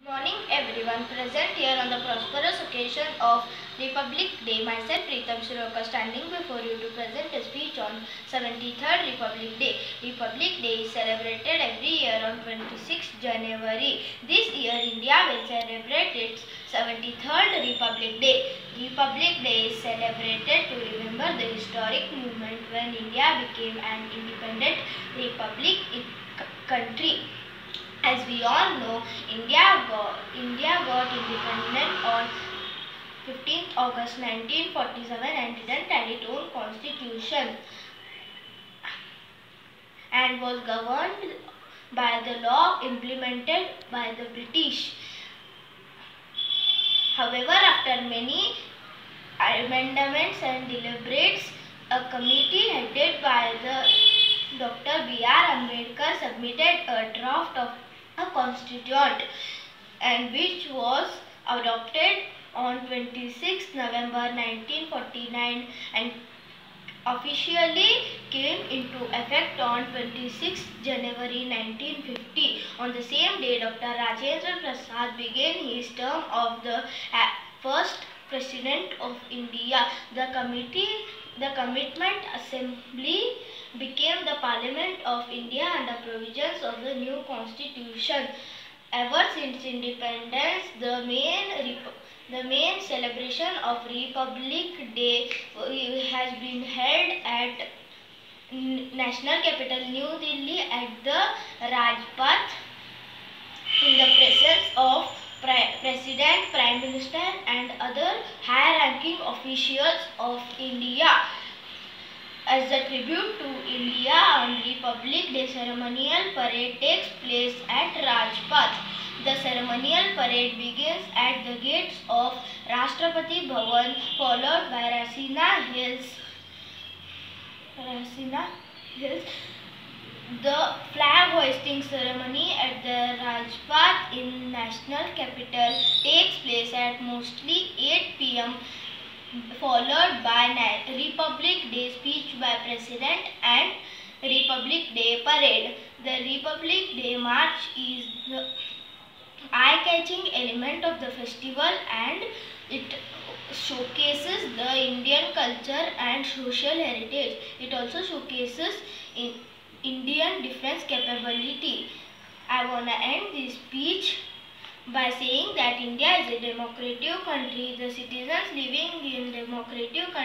Morning everyone, present here on the prosperous occasion of Republic Day. Myself Preetham Shiroka standing before you to present a speech on 73rd Republic Day. Republic Day is celebrated every year on 26th January. This year India will celebrate its 73rd Republic Day. Republic Day is celebrated to remember the historic movement when India became an independent republic country. As we all know, India got independent on 15th August 1947 and didn't have its own constitution and was governed by the law implemented by the British. However, after many amendments and deliberates, a committee headed by the Dr. B.R. Ambedkar submitted a draft of a constitution and which was adopted on 26 November 1949 and officially came into effect on 26 January 1950. On the same day, Dr. Rajendra Prasad began his term of the first President of India. The Commitment Assembly became the Parliament of India under provisions of the new constitution. Ever since independence, the main celebration of Republic Day has been held at National Capital New Delhi at the Rajpath in the presence of President, Prime Minister and other high-ranking officials of India. As a tribute to India on Republic Day, ceremonial parade takes place at Rajpath. The ceremonial parade begins at the gates of Rashtrapati Bhavan, followed by Rasina Hills. The flag hoisting ceremony at the Rajpath in National Capital takes place at mostly 8 p.m. followed by Republic Day speech by President and Republic Day parade. The Republic Day march is the eye-catching element of the festival and it showcases the Indian culture and social heritage. It also showcases Indian defense capability. I want to end this speech by saying that India is a democratic country. The citizens living in democratic country